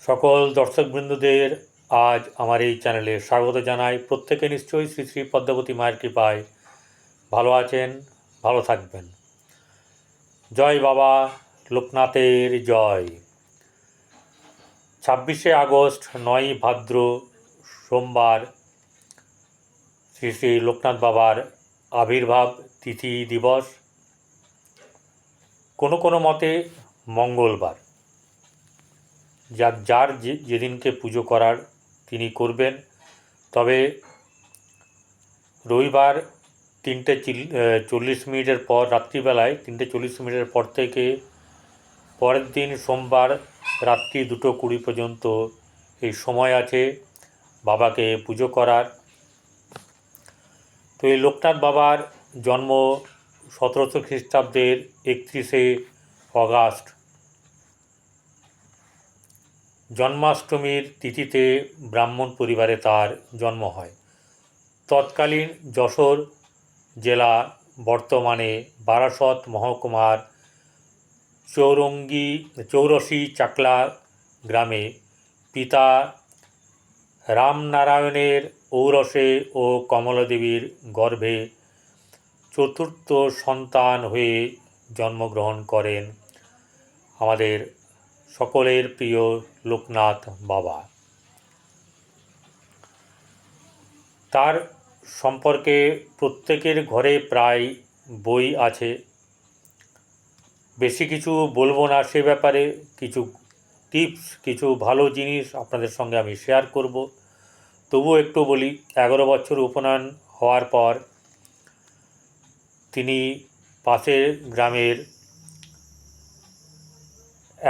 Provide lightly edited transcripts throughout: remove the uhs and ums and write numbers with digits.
সকল দর্শকবৃন্দদের আজ আমার এই চ্যানেলে স্বাগত জানাই। প্রত্যেকে নিশ্চয়ই শ্রী শ্রী পদ্মাবতী মায়ের কৃপায় ভালো আছেন, ভালো থাকবেন। জয় বাবা লোকনাথের জয়। 26শে আগস্ট 9ই ভাদ্র সোমবার শ্রী শ্রী লোকনাথ বাবার আবির্ভাব তিথি দিবস, কোনো কোনো মতে মঙ্গলবার। যার যেদিনকে পুজো করার তিনি করবেন। তবে রবিবার 3:40 পর, রাত্রিবেলায় 3:40 পর থেকে পরের দিন সোমবার রাত্রি 2:20 পর্যন্ত এই সময় আছে বাবাকে পুজো করার। তো এই লোকনাথ বাবার জন্ম 1700 খ্রিস্টাব্দের 31শে অগাস্ট। জন্মাষ্টমীর তিথিতে ব্রাহ্মণ পরিবারে তার জন্ম হয়। তৎকালীন যশোর জেলা, বর্তমানে বারাসত মহকুমার চৌরসি চাকলা গ্রামে পিতা রামনারায়ণের ঔরসে ও কমলাদেবীর গর্ভে চতুর্থ সন্তান হয়ে জন্মগ্রহণ করেন আমাদের সকলের প্রিয় লোকনাথ বাবা। তার সম্পর্কে প্রত্যেকের ঘরে প্রায় বই আছে। বেশি কিছু বলবো না সে ব্যাপারে, কিছু টিপস, কিছু ভালো জিনিস আপনাদের সঙ্গে আমি শেয়ার করব। তবুও একটু বলি। 11 বছর উপনয়ন হওয়ার পর তিনি পাশের গ্রামের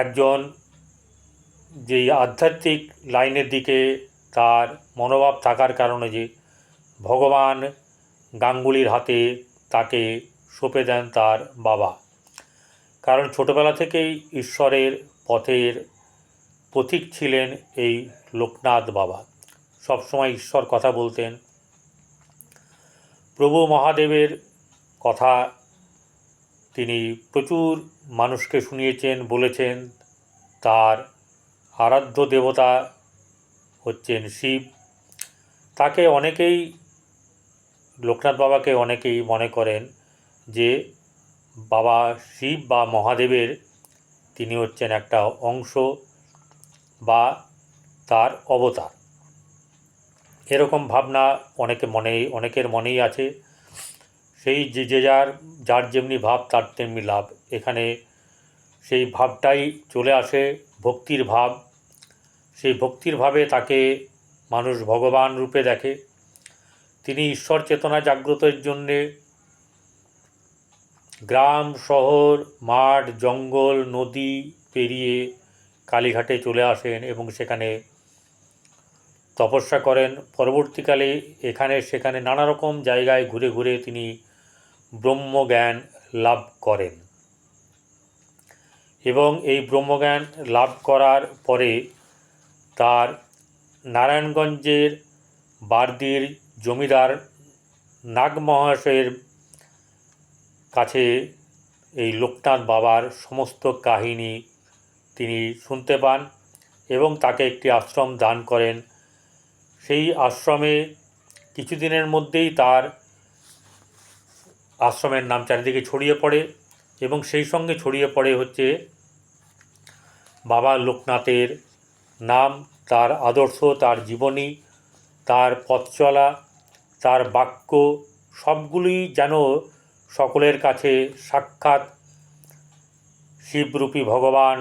একজন, যেই আধ্যাত্মিক লাইনের দিকে তার মনোভাব থাকার কারণে, যে ভগবান গাঙ্গুলির হাতে তাকে সঁপে দেন তার বাবা। কারণ ছোটোবেলা থেকেই ঈশ্বরের পথের পথিক ছিলেন এই লোকনাথ বাবা। সবসময় ঈশ্বর কথা বলতেন, প্রভু মহাদেবের কথা তিনি প্রচুর মানুষকে শুনিয়েছেন, বলেছেন। তার আরাধ্য দেবতা হচ্ছেন শিব। তাকে অনেকেই, লোকনাথ বাবাকে অনেকেই মনে করেন যে বাবা শিব বা মহাদেবের তিনি হচ্ছেন একটা অংশ বা তার অবতার। এরকম ভাবনা অনেকের মনেই আছে। সেই যে যার যেমনি ভাব তার তেমনি লাভ। এখানে সেই ভাবটাই চলে আসে, ভক্তির ভাব। সেই ভক্তির ভাবে তাকে মানুষ ভগবান রূপে দেখে। তিনি ঈশ্বর চেতনা জাগ্রতের জন্যে গ্রাম, শহর, মাঠ, জঙ্গল, নদী পেরিয়ে কালীঘাটে চলে আসেন এবং সেখানে তপস্যা করেন। পরবর্তীকালে এখানে সেখানে নানা রকম জায়গায় ঘুরে ঘুরে তিনি ব্রহ্মজ্ঞান লাভ করেন এবং এই ব্রহ্মজ্ঞান লাভ করার পরে তার নারায়ণগঞ্জের বারদির জমিদার নাগমহাশয়ের কাছে এই লোকনাথ বাবার সমস্ত কাহিনী তিনি শুনতে পান এবং তাকে একটি আশ্রম দান করেন। সেই আশ্রমে কিছুদিনের মধ্যেই তার আশ্রমের নাম চারিদিকে ছড়িয়ে পড়ে এবং সেই সঙ্গে ছড়িয়ে পড়ে হচ্ছে বাবা লোকনাথের নাম, তার আদর্শ, তার জীবনী, তার পথ চলা, তার বাক্য, সবগুলোই যেন সকলের কাছে সাক্ষাৎ শিবরূপী ভগবান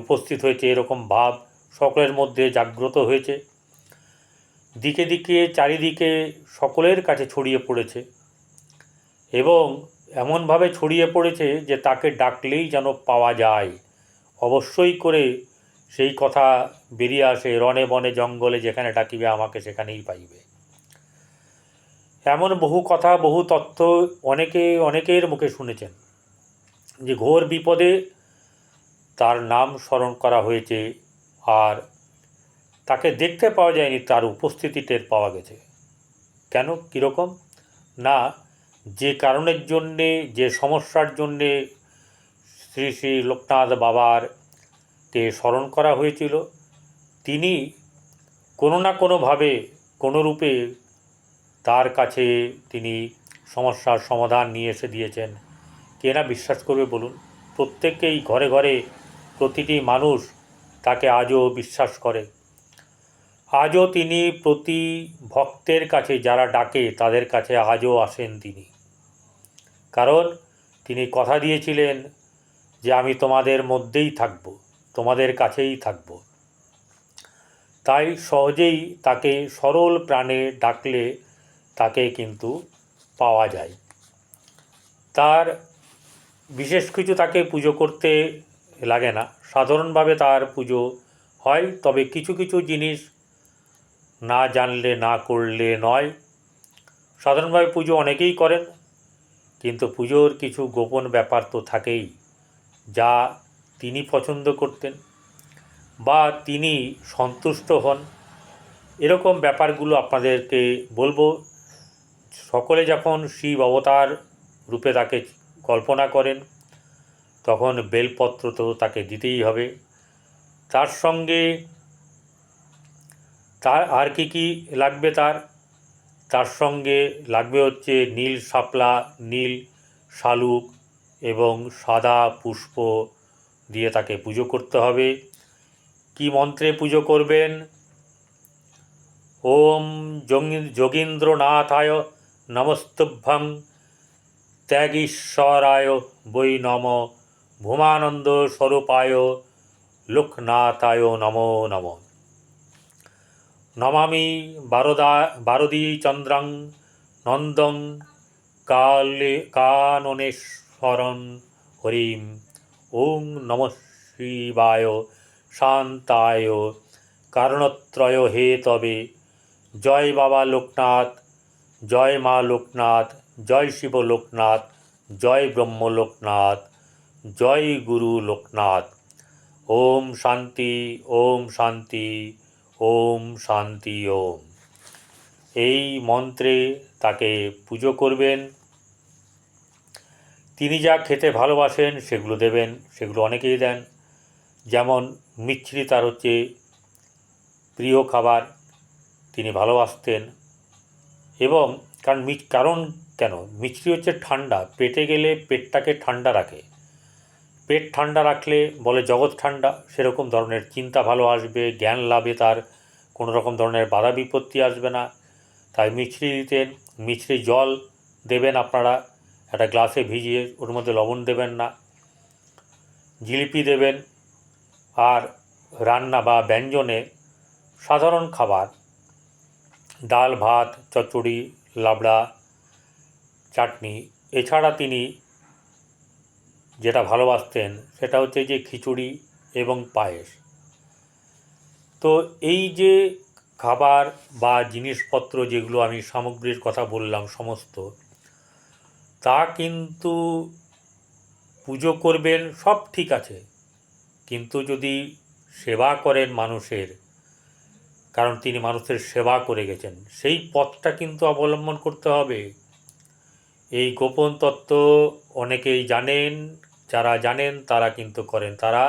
উপস্থিত হয়েছে, এরকম ভাব সকলের মধ্যে জাগ্রত হয়েছে। দিকে দিকে চারিদিকে সকলের কাছে ছড়িয়ে পড়েছে এবং এমনভাবে ছড়িয়ে পড়েছে যে তাকে ডাকলেই যেন পাওয়া যায়। অবশ্যই করে সেই কথা বেরিয়ে আসে, রণে বনে জঙ্গলে যেখানে ডাকিবে আমাকে সেখানেই পাইবে। এমন বহু কথা, বহু তথ্য অনেকের মুখে শুনেছেন যে ঘোর বিপদে তার নাম স্মরণ করা হয়েছে আর তাকে দেখতে পাওয়া যায়নি, তার উপস্থিতি টের পাওয়া গেছে। কেন, কীরকম না, যে কারণের জন্যে, যে সমস্যার জন্যে শ্রী শ্রী লোকনাথ বাবার কে স্মরণ করা হয়েছিল, তিনি কোনো না কোনোভাবে কোনো রূপে তার কাছে তিনি সমস্যার সমাধান নিয়ে এসে দিয়েছেন। কে না বিশ্বাস করবে বলুন? প্রত্যেকেই ঘরে ঘরে প্রতিটি মানুষ তাকে আজও বিশ্বাস করে। আজও তিনি প্রতি ভক্তের কাছে, যারা ডাকে তাদের কাছে আজও আসেন তিনি। কারণ তিনি কথা দিয়েছিলেন যে আমি তোমাদের মধ্যেই থাকব, তোমাদের কাছেই থাকব। তাই সহজেই তাকে সরল প্রাণে ডাকলে তাকে কিন্তু পাওয়া যায়। তার বিশেষ কিছু তাকে পুজো করতে লাগে না, সাধারণভাবে তার পুজো হয়। তবে কিছু কিছু জিনিস না জানলে না করলে নয়। সাধারণভাবে পুজো অনেকেই করেন, কিন্তু পুজোর কিছু গোপন ব্যাপার তো থাকেই, যা তিনি পছন্দ করতেন বা তিনি সন্তুষ্ট হন। এরকম ব্যাপারগুলো আপনাদেরকে বলবো। সকলে যখন শিব অবতার রূপে তাকে কল্পনা করেন, তখন বেলপত্র তো তাকে দিতেই হবে। তার সঙ্গে তার আর কি লাগবে? তার সঙ্গে লাগবে হচ্ছে নীল শাপলা, নীল শালুক এবং সাদা পুষ্প দিয়ে তাকে পুজো করতে হবে। কি মন্ত্রে পুজো করবেন? ওম যোগীন্দ্রনাথায় নমস্তুভ্যং, ত্যাগীশ্বরায় বৈ নম, ভূমানন্দ স্বরূপায় লোকনাথায় নমো নমঃ। নমামি বারদী চন্দ্রং নন্দং কাননেশ্বরং হরিম। ওং নমঃ শিবায় শান্তায় কারণত্রয় হে তবে। জয় বাবা লোকনাথ, জয় মা লোকনাথ, জয় শিব লোকনাথ, জয় ব্রহ্ম লোকনাথ, জয় গুরু লোকনাথ। ওম শান্তি, ওম শান্তি, ওম শান্তি ওম। এই মন্ত্রে তাকে পুজো করবেন। তিনি যা খেতে ভালোবাসেন সেগুলো দেবেন, সেগুলো অনেকেই দেন। যেমন মিছরি তার হচ্ছে প্রিয় খাবার, তিনি ভালোবাসতেন। এবং কারণ কেন? মিছরি হচ্ছে ঠান্ডা, পেটে গেলে পেটটাকে ঠান্ডা রাখে। পেট ঠান্ডা রাখলে বলে জগৎ ঠান্ডা, সেরকম ধরনের চিন্তা ভালো আসবে, জ্ঞান লাভে তার কোনো রকম ধরনের বাধা বিপত্তি আসবে না। তাই মিছরি দিতেন। মিছরি জল দেবেন আপনারা একটা গ্লাসে ভিজিয়ে, ওর মধ্যে লবণ দেবেন না। জিলিপি দেবেন। আর রান্না বা ব্যঞ্জনে সাধারণ খাবার, ডাল ভাত, চচ্চড়ি, লাবড়া, চাটনি। এছাড়া তিনি যেটা ভালোবাসতেন সেটা হচ্ছে যে খিচুড়ি এবং পায়েস। তো এই যে খাবার বা জিনিসপত্র যেগুলো আমি সামগ্রীর কথা বললাম সমস্ত, তা কিন্তু পুজো করবেন সব ঠিক আছে, কিন্তু যদি সেবা করেন মানুষের, কারণ তিনি মানুষের সেবা করে গেছেন, সেই পথটা কিন্তু অবলম্বন করতে হবে। এই গোপন তত্ত্ব অনেকেই জানেন, যারা জানেন তারা কিন্তু করেন, তারা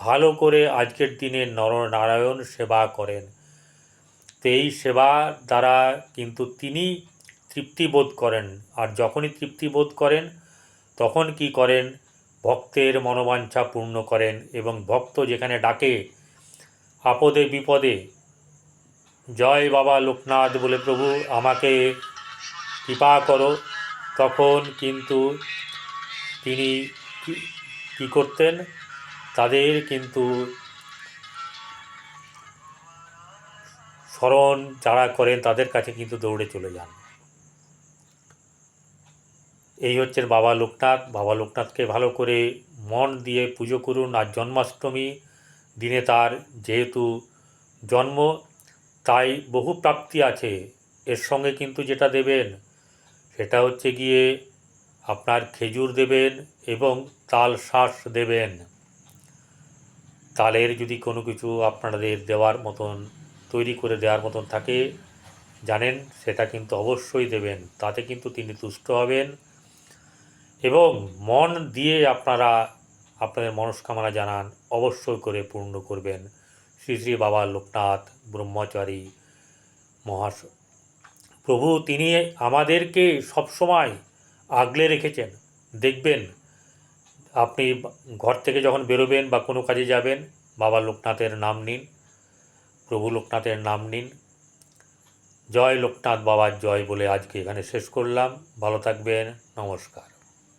ভালো করে আজকের দিনে নরনারায়ণ সেবা করেন। তো এই সেবা দ্বারা কিন্তু তিনি তৃপ্তিবোধ করেন। আর যখনই তৃপ্তিবোধ করেন তখন কি করেন? ভক্তের মনোবাঞ্ছা পূর্ণ করেন। এবং ভক্ত যেখানে ডাকে আপদে বিপদে, জয় বাবা লোকনাথ বলে প্রভু আমাকে কৃপা করো, তখন কিন্তু তিনি কী করতেন? তাদের কিন্তু স্মরণ যারা করেন তাদের কাছে কিন্তু দৌড়ে চলে যান। এই হচ্ছেন বাবা লোকনাথ। বাবা লোকনাথকে ভালো করে মন দিয়ে পুজো করুন। আর জন্মাষ্টমী দিনে তার যেহেতু জন্ম, তাই বহু প্রাপ্তি আছে। এর সঙ্গে কিন্তু যেটা দেবেন সেটা হচ্ছে গিয়ে আপনার খেজুর দেবেন এবং তাল শাঁস দেবেন। তালের যদি কোনো কিছু আপনাদের দেওয়ার মতন, তৈরি করে দেওয়ার মতন থাকে জানেন, সেটা কিন্তু অবশ্যই দেবেন। তাতে কিন্তু তিনি তুষ্ট হবেন। এবং মন দিয়ে আপনারা আপনাদের মনস্কামনা জানান। অবশ্যই করে পূর্ণ করবেন। শ্রী শ্রী বাবা লোকনাথ ব্রহ্মচারী মহাশয় প্রভু তিনি আমাদেরকে সবসময় আগলে রেখেছেন। দেখবেন আপনি ঘর থেকে যখন বেরোবেন বা কোনো কাজে যাবেন, বাবা লোকনাথের নাম নিন, প্রভু লোকনাথের নাম নিন। জয় লোকনাথ বাবার জয় বলে আজকে এখানে শেষ করলাম। ভালো থাকবেন। নমস্কার।